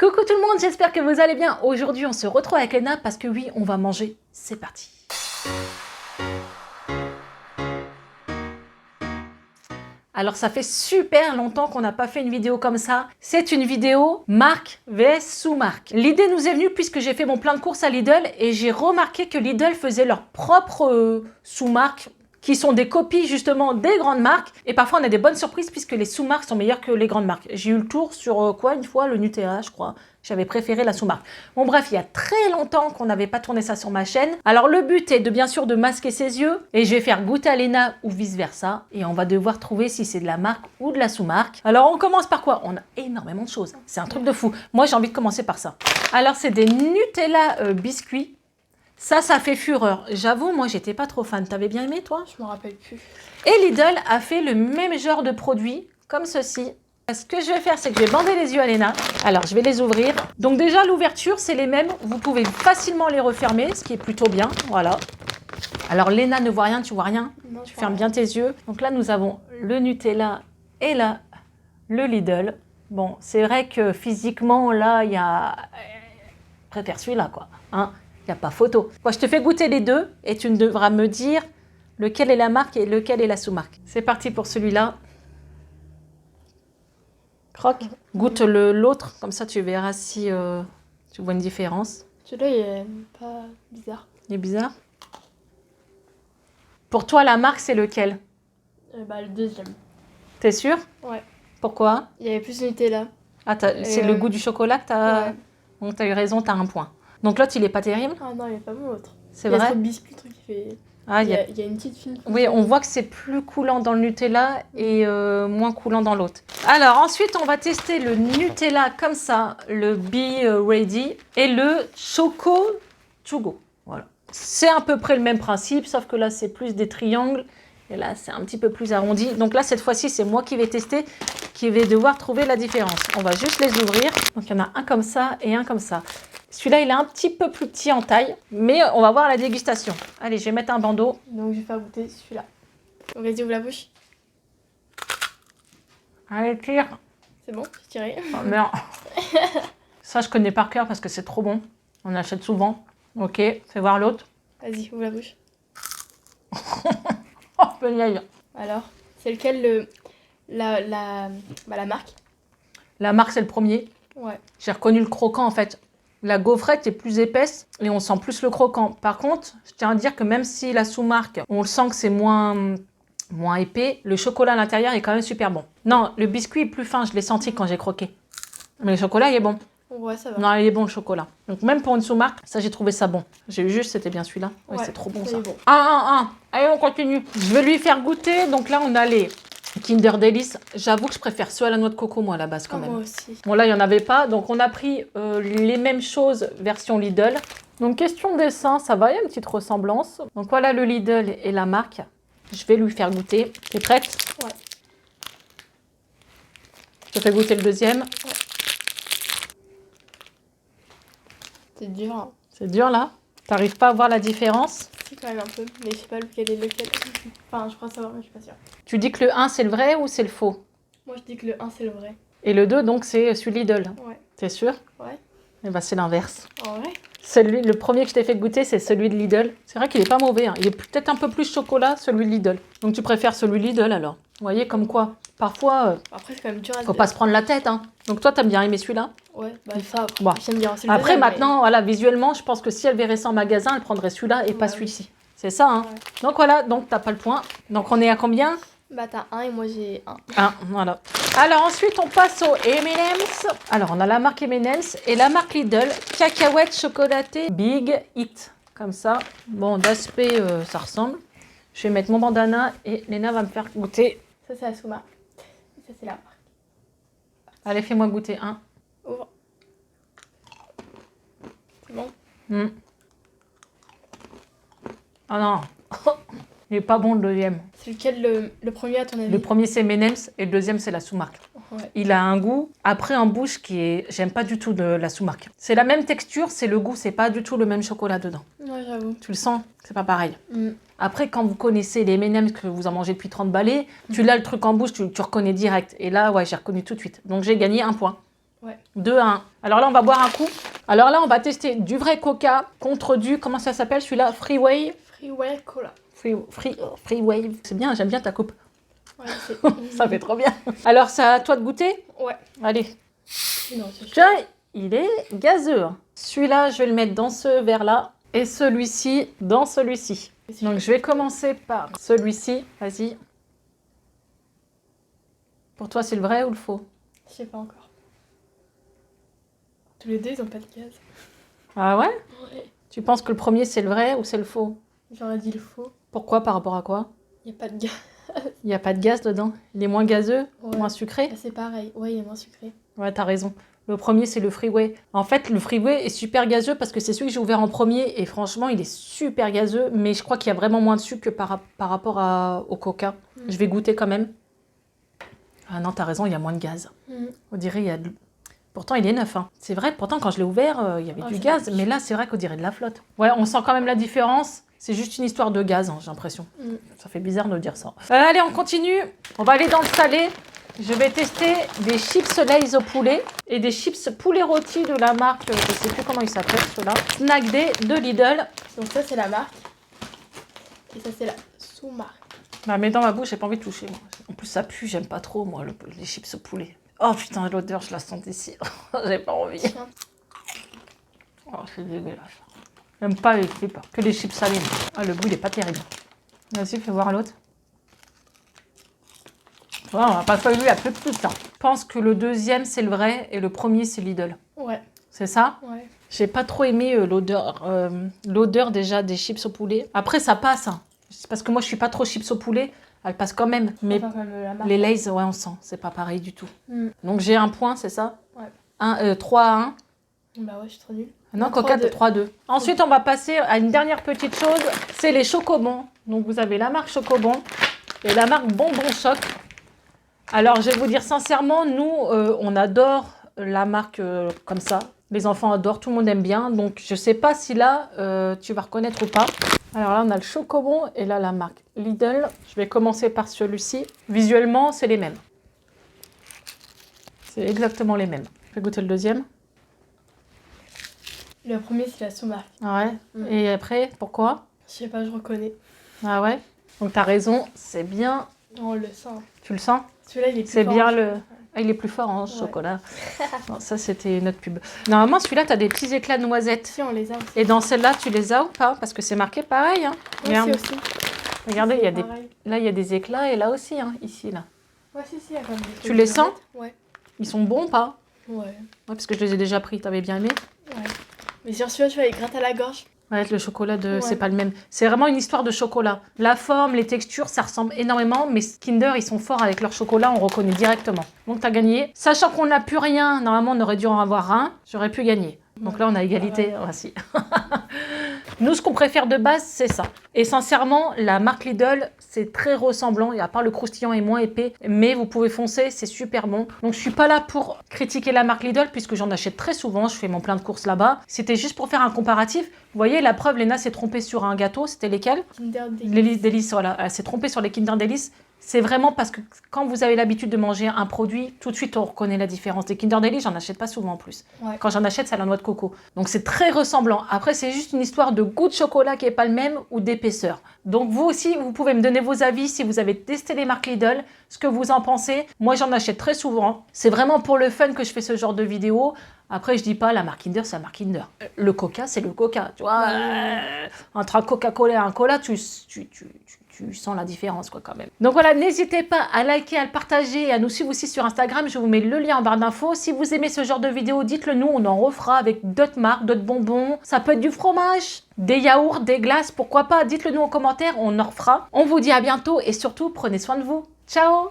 Coucou tout le monde, j'espère que vous allez bien. Aujourd'hui, on se retrouve avec Léna parce que oui, on va manger. C'est parti. Alors, ça fait super longtemps qu'on n'a pas fait une vidéo comme ça. C'est une vidéo marque vs sous-marque. L'idée nous est venue puisque j'ai fait mon plein de courses à Lidl et j'ai remarqué que Lidl faisait leur propre sous-marque qui sont des copies justement des grandes marques. Et parfois, on a des bonnes surprises puisque les sous-marques sont meilleures que les grandes marques. J'ai eu le tour sur quoi une fois? Le Nutella, je crois. J'avais préféré la sous-marque. Bon bref, il y a très longtemps qu'on n'avait pas tourné ça sur ma chaîne. Alors le but est de bien sûr de masquer ses yeux et je vais faire goûter à Léna ou vice versa et on va devoir trouver si c'est de la marque ou de la sous-marque. Alors on commence par quoi? On a énormément de choses. C'est un truc de fou. Moi j'ai envie de commencer par ça. Alors c'est des Nutella biscuits. Ça fait fureur. J'avoue, moi j'étais pas trop fan. T'avais bien aimé toi? Je me rappelle plus. Et Lidl a fait le même genre de produit comme ceci. Ce que je vais faire, c'est que je vais bander les yeux à Léna. Alors, je vais les ouvrir. Donc déjà, l'ouverture, c'est les mêmes. Vous pouvez facilement les refermer, ce qui est plutôt bien. Voilà. Alors, Léna ne voit rien, tu vois rien? Non, Tu fermes bien tes yeux. Donc là, nous avons le Nutella et là, le Lidl. Bon, c'est vrai que physiquement, là, il y a... Je préfère celui-là, quoi. Hein? Il n'y a pas photo. Moi, je te fais goûter les deux et tu devras me dire lequel est la marque et lequel est la sous-marque. C'est parti pour celui-là. Croque. Goûte l'autre, comme ça tu verras si tu vois une différence. Celui-là, il est pas bizarre. Il est bizarre. Pour toi, la marque, c'est lequel? Le deuxième. T'es sûr? Ouais. Pourquoi? Il y avait plus de Nutella. Ah, c'est le goût du chocolat que t'as... Ouais. Bon, t'as eu raison, t'as un point. Donc l'autre, il est pas terrible? Ah non, il est pas bon l'autre. C'est Il y a vrai? trop de biscuits, le truc qui fait... Ah, il y a une petite fine. Oui, on voit que c'est plus coulant dans le Nutella et moins coulant dans l'autre. Alors ensuite, on va tester le Nutella comme ça, le Be Ready et le Choco To Go. Voilà. C'est à peu près le même principe, sauf que là, c'est plus des triangles et là, c'est un petit peu plus arrondi. Donc là, cette fois-ci, c'est moi qui vais tester, qui vais devoir trouver la différence. On va juste les ouvrir. Donc il y en a un comme ça et un comme ça. Celui-là, il est un petit peu plus petit en taille, mais on va voir la dégustation. Allez, je vais mettre un bandeau. Donc je vais faire goûter celui-là. Donc vas-y, ouvre la bouche. Allez, tire. C'est bon, j'ai tiré. Oh merde. Ça, je connais par cœur parce que c'est trop bon. On achète souvent. Ok, fais voir l'autre. Vas-y, ouvre la bouche. Oh, péniaille. Alors, c'est lequel la marque? La marque, c'est le premier. Ouais. J'ai reconnu le croquant en fait. La gaufrette est plus épaisse et on sent plus le croquant. Par contre, je tiens à dire que même si la sous-marque, on le sent que c'est moins épais, le chocolat à l'intérieur est quand même super bon. Non, le biscuit est plus fin, je l'ai senti quand j'ai croqué. Mais le chocolat, il est bon. Ouais, ça va. Non, il est bon le chocolat. Donc même pour une sous-marque, ça j'ai trouvé ça bon. J'ai eu juste, c'était bien celui-là. Ouais, Ouais, c'est trop bon ça ça. est bon. Allez, on continue. Je vais lui faire goûter. Donc là, on a les Kinder Delice. J'avoue que je préfère ceux à la noix de coco, moi, à la base, quand même. Moi aussi. Bon, là, il n'y en avait pas. Donc, on a pris les mêmes choses version Lidl. Donc, question dessin, ça va, il y a une petite ressemblance. Donc, voilà le Lidl et la marque. Je vais lui faire goûter. T'es prête? Ouais. Je te fais goûter le deuxième. Ouais. C'est dur, hein. C'est dur, là. T'arrives pas à voir la différence? Si, quand même un peu. Mais je sais pas lequel est lequel. Enfin, je crois savoir, mais je suis pas sûre. Tu dis que le 1, c'est le vrai ou c'est le faux? Moi, je dis que le 1, c'est le vrai. Et le 2, donc, c'est celui Lidl. Ouais. T'es sûr? Ouais. Eh ben, c'est l'inverse. En vrai? Le premier que je t'ai fait goûter, c'est celui de Lidl. C'est vrai qu'il est pas mauvais. Hein. Il est peut-être un peu plus chocolat, celui de Lidl. Donc tu préfères celui de Lidl alors. Vous voyez comme quoi, parfois, Après, c'est quand même dur à faut pas se prendre la tête. Hein. Donc toi, t'aimes bien aimé celui-là? Ouais, bah ça, Bon. j'aime bien. C'est le Après, deuxième, maintenant, voilà, visuellement, je pense que si elle verrait ça en magasin, elle prendrait celui-là et pas Ouais, celui-ci. C'est ça, hein. Ouais. Donc voilà, donc t'as pas le point. Donc on est à combien? Bah t'as 1 et moi j'ai 1. Un, voilà. Alors ensuite, on passe au M&M's. Alors, on a la marque M&M's et la marque Lidl, cacahuète chocolatée Big Hit. Comme ça. Bon, d'aspect, ça ressemble. Je vais mettre mon bandana et Léna va me faire goûter. Ça, c'est la sous-marque. Ça, c'est la marque. Allez, fais-moi goûter un. Ouvre. C'est bon? Ah non. Il est pas bon le deuxième. C'est lequel le premier à ton avis? Le premier, c'est M&M's et le deuxième, c'est la sous-marque. Ouais. Il a un goût, après en bouche, qui est... J'aime pas du tout de la sous-marque. C'est la même texture, c'est le goût, c'est pas du tout le même chocolat dedans. Ouais, j'avoue. Tu le sens? C'est pas pareil. Après, quand vous connaissez les M&M's que vous en mangez depuis 30 balais, tu l'as le truc en bouche, tu reconnais direct. Et là, ouais, j'ai reconnu tout de suite. Donc, j'ai gagné un point. Ouais. 2 à 1. Alors là, on va boire un coup. Alors là, on va tester du vrai coca contre du... Comment ça s'appelle celui-là? Freeway. Freeway Cola. Freeway. C'est bien, j'aime bien ta coupe. Ouais, c'est... Ça fait trop bien. Alors, c'est à toi de goûter? Ouais. Allez. Non, c'est chaud. Tiens, il est gazeux. Celui-là, je vais le mettre dans ce verre-là. Et celui-ci dans celui-ci. Donc, je vais commencer par celui-ci. Vas-y. Pour toi, c'est le vrai ou le faux? Je sais pas encore. Tous les deux, ils ont pas de gaz. Ah ouais? Ouais. Tu penses que le premier, c'est le vrai ou c'est le faux? J'aurais dit le faux. Pourquoi? Par rapport à quoi? Il y a pas de gaz. Il n'y a pas de gaz dedans? Il est moins gazeux? Ouais. Moins sucré? Ah, c'est pareil. Ouais, il est moins sucré. Ouais, t'as raison. Le premier, c'est le Freeway. En fait, le Freeway est super gazeux parce que c'est celui que j'ai ouvert en premier et franchement, il est super gazeux. Mais je crois qu'il y a vraiment moins de sucre que par rapport au Coca. Je vais goûter quand même. Ah non, t'as raison, il y a moins de gaz. On dirait il y a de... Pourtant, il est neuf. Hein. C'est vrai, pourtant, quand je l'ai ouvert, il y avait du gaz. Mais là, c'est vrai qu'on dirait de la flotte. Ouais, on sent quand même la différence. C'est juste une histoire de gaz, hein, j'ai l'impression. Ça fait bizarre de dire ça. Allez, on continue. On va aller dans le salé. Je vais tester des chips Lay's au poulet et des chips poulet rôti de la marque, je sais plus comment ils s'appellent ceux-là. Snack Day de Lidl. Donc ça, c'est la marque. Et ça, c'est la sous-marque. Bah, mais dans ma bouche, j'ai pas envie de toucher. Moi. En plus, ça pue, j'aime pas trop, moi, les chips au poulet. Oh putain, l'odeur, je la sens d'ici. J'ai pas envie. Oh, c'est dégueulasse. J'aime pas les chips, que les chips salés. Ah, le goût, il est pas terrible. Vas-y, fais voir l'autre. Ouais, on va pas faire lui la plus petite. Hein. Je pense que le deuxième, c'est le vrai et le premier, c'est Lidl. Ouais. C'est ça? Ouais. J'ai pas trop aimé l'odeur déjà des chips au poulet. Après, ça passe. Hein. C'est parce que moi, je suis pas trop chips au poulet. Elle passe quand même. Mais les Lay's, ouais, on sent. C'est pas pareil du tout. Donc, j'ai un point, c'est ça? Ouais. 3 à 1. Bah ouais, je suis trop nulle. Non, Coca, 3 à 2. Ensuite, on va passer à une dernière petite chose. C'est les chocobons. Donc, vous avez la marque Chocobon et la marque Bonbon Choc. Alors, je vais vous dire sincèrement, nous, on adore la marque comme ça. Les enfants adorent, tout le monde aime bien. Donc, je ne sais pas si là, tu vas reconnaître ou pas. Alors là, on a le Chocobon et là, la marque Lidl. Je vais commencer par celui-ci. Visuellement, c'est les mêmes. C'est exactement les mêmes. Je vais goûter le deuxième. Le premier, c'est la sous-marque. Ah ouais. Et après, pourquoi? Je sais pas, je reconnais. Ah ouais. Donc, tu as raison, c'est bien. On le sent. Tu le sens? Celui-là, il est plus C'est fort. bien le... Ah, il est plus fort en chocolat. Non, ça, c'était notre pub. Normalement, celui-là, tu as des petits éclats de noisettes. Si, on les a aussi. Et dans celle-là, tu les as ou pas? Parce que c'est marqué pareil. Hein. Ouais, Regarde. si, aussi. Regardez, il y a des... Pareil. là, il y a des éclats et là aussi, hein, ici, là. Ouais, si, il y a quand même des trucs. Tu les sens? Ouais. Ils sont bons ou pas? Ouais. Ouais, parce que je les ai déjà pris. T'avais bien aimé? Ouais. Mais sur celui-là, tu vois, il gratte à la gorge. Ouais, le chocolat, Ouais. c'est pas le même. C'est vraiment une histoire de chocolat. La forme, les textures, ça ressemble énormément. Mais Kinder, ils sont forts avec leur chocolat, on reconnaît directement. Donc, t'as gagné. Sachant qu'on n'a plus rien, normalement, on aurait dû en avoir un. J'aurais pu gagner. Donc là, on a égalité. Ah, si. Nous, ce qu'on préfère de base, c'est ça. Et sincèrement, la marque Lidl, c'est très ressemblant. Et à part le croustillant est moins épais. Mais vous pouvez foncer, c'est super bon. Donc, je suis pas là pour critiquer la marque Lidl, puisque j'en achète très souvent. Je fais mon plein de courses là-bas. C'était juste pour faire un comparatif. Vous voyez, la preuve, Léna s'est trompée sur un gâteau. C'était lesquels? Kinder Les Délices, voilà. Elle s'est trompée sur les Kinder Délices. C'est vraiment parce que quand vous avez l'habitude de manger un produit, tout de suite on reconnaît la différence. Des Kinder Délices, j'en achète pas souvent en plus. Ouais. Quand j'en achète, c'est à la noix de coco. Donc c'est très ressemblant. Après, c'est juste une histoire de goût de chocolat qui est pas le même ou d'épaisseur. Donc vous aussi, vous pouvez me donner vos avis si vous avez testé les marques Lidl, ce que vous en pensez. Moi, j'en achète très souvent. C'est vraiment pour le fun que je fais ce genre de vidéo. Après, je dis pas la marque Kinder, c'est la marque Kinder. Le Coca, c'est le Coca. Tu vois, entre un Coca-Cola et un Cola, tu sens la différence quoi quand même. Donc voilà, n'hésitez pas à liker, à le partager et à nous suivre aussi sur Instagram. Je vous mets le lien en barre d'infos. Si vous aimez ce genre de vidéo, dites-le nous, on en refera avec d'autres marques, d'autres bonbons. Ça peut être du fromage, des yaourts, des glaces, pourquoi pas. Dites-le nous en commentaire, on en refera. On vous dit à bientôt et surtout, prenez soin de vous. Ciao!